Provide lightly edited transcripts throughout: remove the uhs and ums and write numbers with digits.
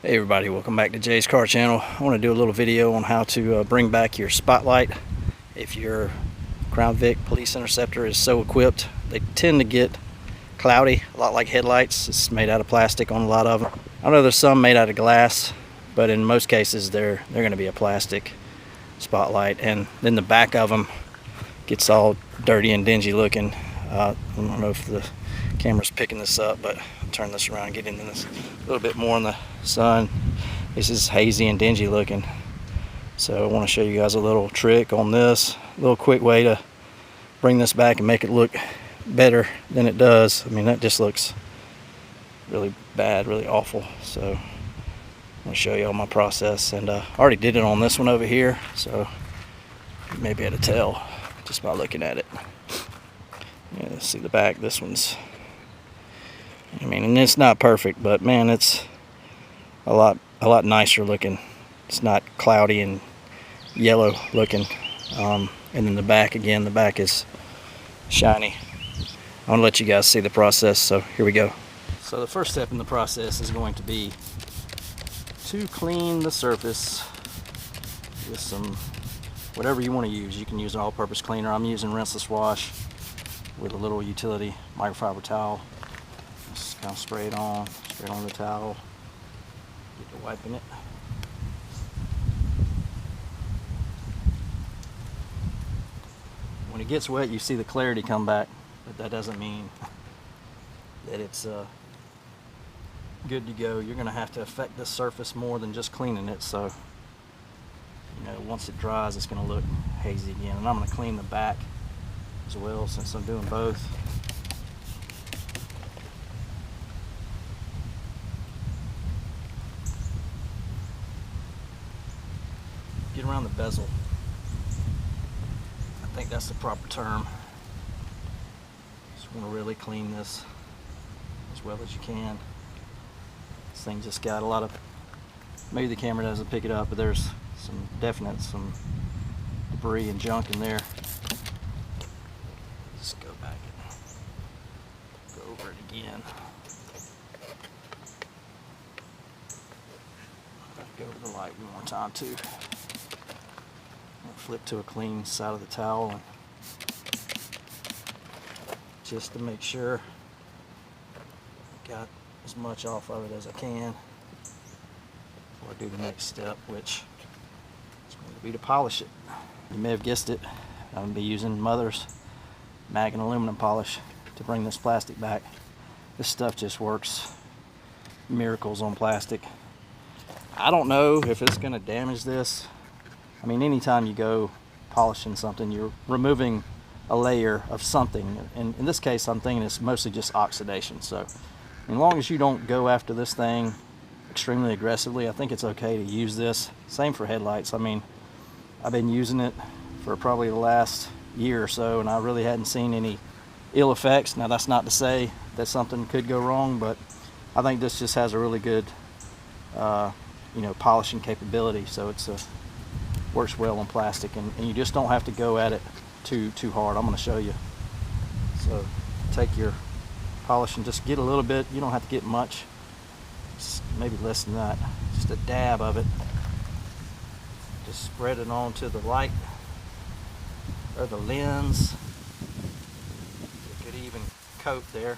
Hey everybody, welcome back to Jay's Car Channel. I want to do a little video on how to bring back your spotlight. If your Crown Vic Police Interceptor is so equipped, they tend to get cloudy, a lot like headlights. It's made out of plastic on a lot of them. I know there's some made out of glass, but in most cases they're going to be a plastic spotlight, and then the back of them gets all dirty and dingy looking. I don't know if the camera's picking this up, but I'll turn this around and get into this a little bit more in the sun. This is hazy and dingy looking, so I want to show you guys a little trick on this, a little quick way to bring this back and make it look better than it does. I mean, that just looks really bad, really awful. So I'm going to show you all my process, and I already did it on this one over here, so you may be able to tell just by looking at it. Yeah, see the back, this one's, I mean, and it's not perfect, but man, it's a lot nicer looking. It's not cloudy and yellow looking. And then the back, again, the back is shiny. I want to let you guys see the process, so here we go. So the first step in the process is going to be to clean the surface with some, whatever you want to use. You can use an all-purpose cleaner. I'm using Rinseless wash with a little utility microfiber towel. Just kind of spray it on the towel. Get to wiping it. When it gets wet, you see the clarity come back, but that doesn't mean that it's good to go. You're going to have to affect the surface more than just cleaning it, so you know, once it dries, it's going to look hazy again. And I'm going to clean the back as well, since I'm doing both. Get around the bezel. I think that's the proper term. Just want to really clean this as well as you can. This thing just got a lot of, maybe the camera doesn't pick it up, but there's some debris and junk in there. Just go back and go over it again. Go over the light one more time too. Flip to a clean side of the towel, and just to make sure I got as much off of it as I can before I do the next step, which is going to be to polish it. You may have guessed it, I'm going to be using Mother's mag and aluminum polish to bring this plastic back. This stuff just works miracles on plastic. I don't know if it's going to damage this. I mean, anytime you go polishing something, you're removing a layer of something. And in this case, I'm thinking it's mostly just oxidation. So as long as you don't go after this thing extremely aggressively, I think it's okay to use this. Same for headlights. I mean, I've been using it for probably the last year or so, and I really hadn't seen any ill effects. Now, that's not to say that something could go wrong, but I think this just has a really good, polishing capability. So it's works well on plastic, and you just don't have to go at it too hard. I'm going to show you. So take your polish and just get a little bit. You don't have to get much, just maybe less than that, just a dab of it. Just spread it onto the light or the lens. A good even coat there.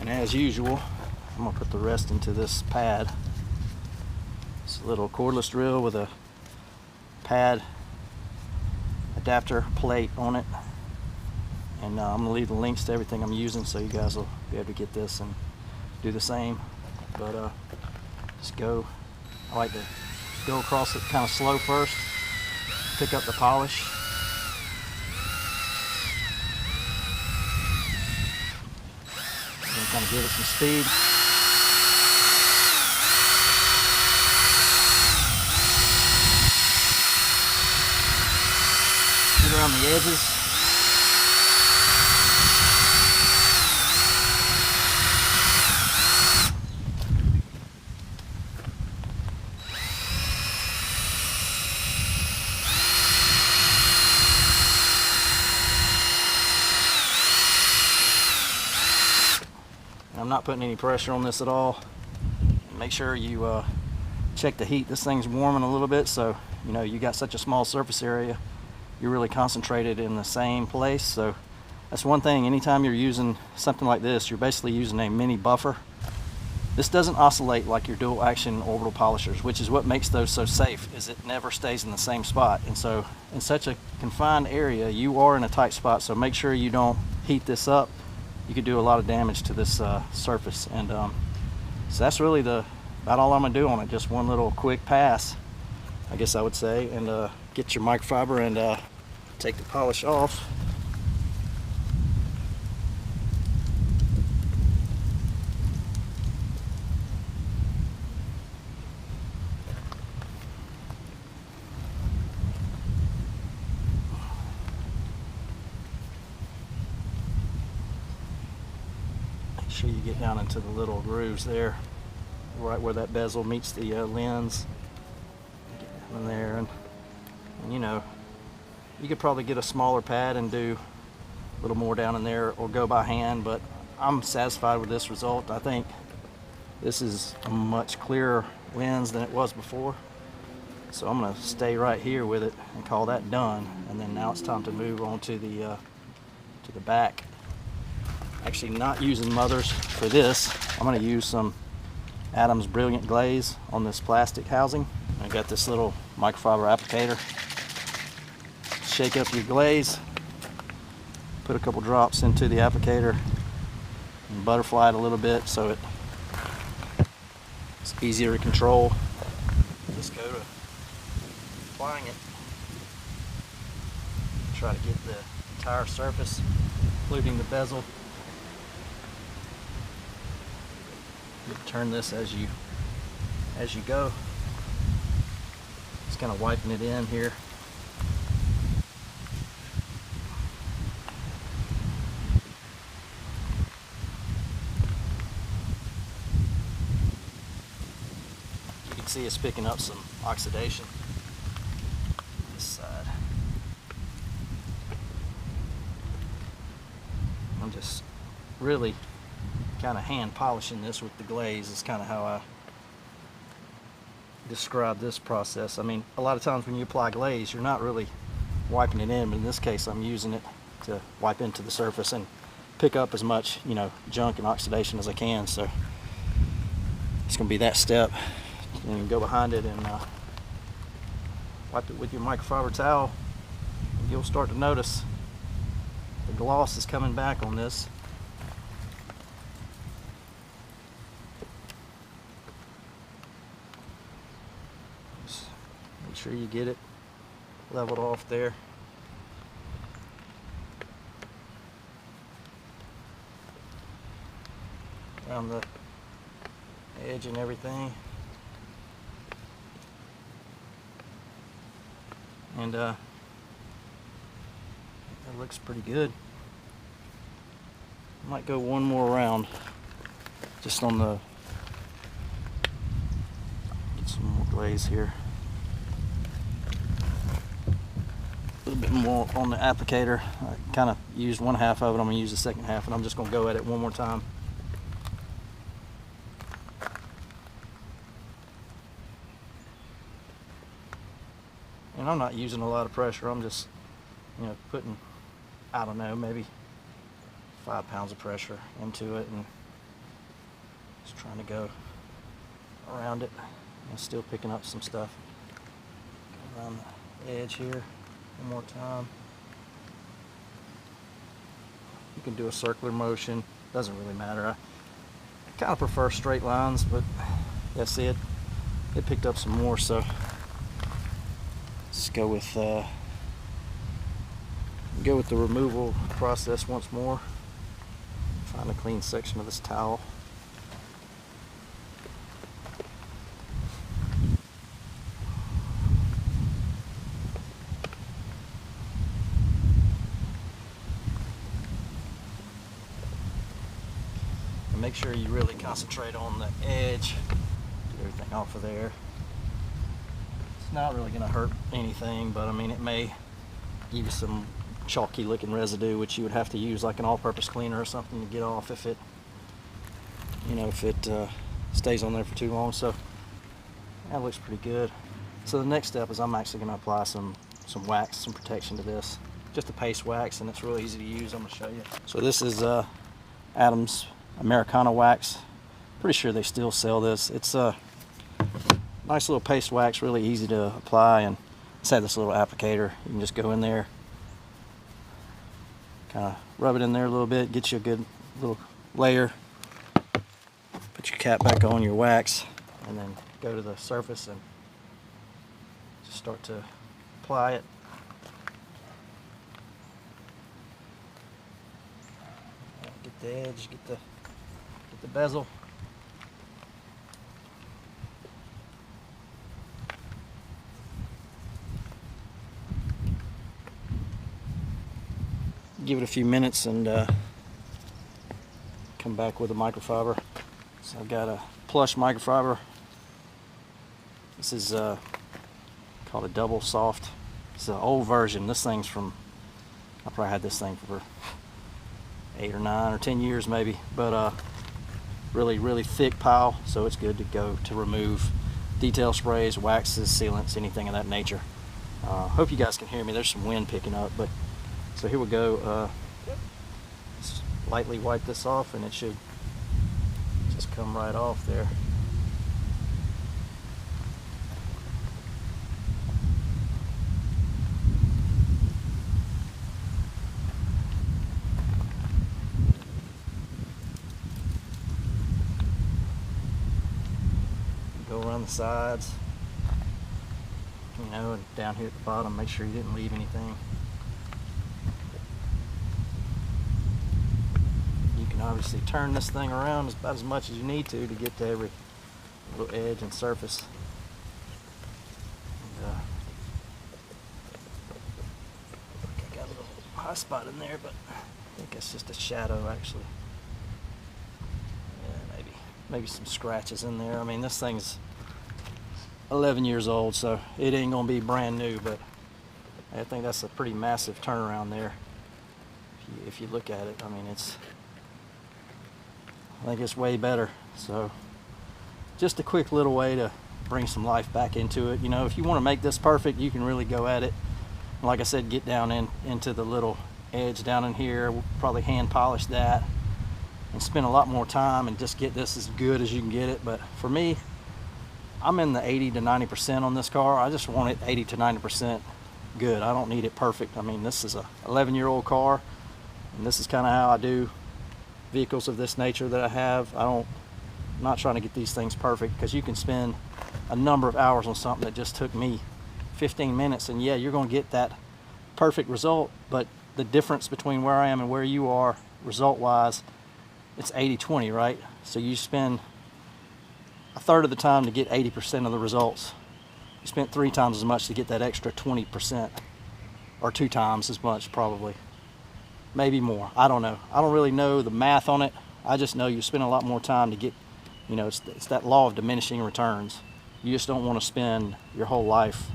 And as usual, I'm going to put the rest into this pad. It's a little cordless drill with a pad adapter plate on it. And I'm going to leave the links to everything I'm using, so you guys will be able to get this and do the same. But just go, I like to go across it kind of slow first, pick up the polish. Kind of give it some speed. Get around the edges. I'm not putting any pressure on this at all. Make sure you check the heat. This thing's warming a little bit, so you know you got such a small surface area, you're really concentrated in the same place. So that's one thing. Anytime you're using something like this, you're basically using a mini buffer. This doesn't oscillate like your dual action orbital polishers, which is what makes those so safe, is it never stays in the same spot. And so in such a confined area, you are in a tight spot, so make sure you don't heat this up. You could do a lot of damage to this surface. And so that's really about all I'm gonna do on it. Just one little quick pass, I guess I would say, and get your microfiber and take the polish off. Make sure you get down into the little grooves there, right where that bezel meets the lens. Get down in there, and you know, you could probably get a smaller pad and do a little more down in there, or go by hand, but I'm satisfied with this result. I think this is a much clearer lens than it was before, so I'm going to stay right here with it and call that done. And then now it's time to move on to the back. Actually, not using mothers for this. I'm going to use some Adam's Brilliant Glaze on this plastic housing. I got this little microfiber applicator. Shake up your glaze, put a couple drops into the applicator, and butterfly it a little bit so it's easier to control. Just go to applying it. Try to get the entire surface, including the bezel. You turn this as you go. Just kind of wiping it in here. You can see it's picking up some oxidation on this side. I'm just really kind of hand polishing this with the glaze is kind of how I describe this process. I mean, a lot of times when you apply glaze, you're not really wiping it in, but in this case I'm using it to wipe into the surface and pick up as much, you know, junk and oxidation as I can. So it's going to be that step. And you go behind it and wipe it with your microfiber towel, and you'll start to notice the gloss is coming back on this. Make sure you get it leveled off there. Around the edge and everything. And that looks pretty good. I might go one more round just on the, get some more glaze here. A little bit more on the applicator. I kind of used one half of it. I'm going to use the second half, and I'm just going to go at it one more time. And I'm not using a lot of pressure. I'm just, you know, putting, I don't know, maybe 5 pounds of pressure into it, and just trying to go around it. I'm still picking up some stuff. Go around the edge here one more time. You can do a circular motion, doesn't really matter. I kind of prefer straight lines, but that's it. It picked up some more, so let's go with the removal process once more. Find a clean section of this towel. And make sure you really concentrate on the edge. Get everything off of there. It's not really going to hurt anything, but I mean, it may give you some chalky looking residue, which you would have to use like an all-purpose cleaner or something to get off if it you know, if it stays on there for too long. So that looks pretty good. So the next step is I'm actually going to apply some wax, some protection to this. Just a paste wax, and it's really easy to use. I'm going to show you. So this is Adam's Americana wax. Pretty sure they still sell this. It's a nice little paste wax, really easy to apply, and it's had this little applicator. You can just go in there, kind of rub it in there a little bit, get you a good little layer. Put your cap back on your wax, and then go to the surface and just start to apply it. Get the edge, get the bezel. Give it a few minutes and come back with a microfiber. So I've got a plush microfiber. This is called a double soft. It's an old version. This thing's from, I probably had this thing for 8 or 9 or 10 years maybe, but really thick pile, so it's good to go to remove detail sprays, waxes, sealants, anything of that nature. Hope you guys can hear me. There's some wind picking up, but so here we go. Just lightly wipe this off, and it should just come right off there. Go around the sides, you know, and down here at the bottom, make sure you didn't leave anything. You can obviously turn this thing around about as much as you need to get to every little edge and surface. And, I got a little high spot in there, but I think it's just a shadow actually. Yeah, maybe some scratches in there. I mean, this thing's 11 years old, so it ain't gonna be brand new, but I think that's a pretty massive turnaround there. If you look at it, I mean, I think it's way better. So just a quick little way to bring some life back into it. You know, if you want to make this perfect, you can really go at it. Like I said, get down into the little edge down in here. We'll probably hand polish that and spend a lot more time and just get this as good as you can get it. But for me, I'm in the 80 to 90% on this car. I just want it 80 to 90% good. I don't need it perfect. I mean, this is a 11-year-old car, and this is kind of how I do vehicles of this nature that I have. I'm not trying to get these things perfect, because you can spend a number of hours on something that just took me 15 minutes, and yeah, you're going to get that perfect result, but the difference between where I am and where you are result-wise, it's 80-20, right? So you spend a third of the time to get 80% of the results. You spent 3 times as much to get that extra 20%, or 2 times as much probably. Maybe more. I don't know. I don't really know the math on it. I just know you spend a lot more time to get, you know, it's that law of diminishing returns. You just don't want to spend your whole life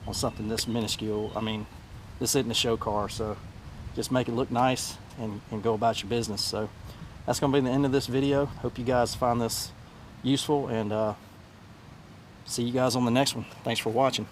on something this minuscule. I mean, this isn't a show car, so just make it look nice and go about your business. So that's going to be the end of this video. Hope you guys find this useful, and see you guys on the next one. Thanks for watching.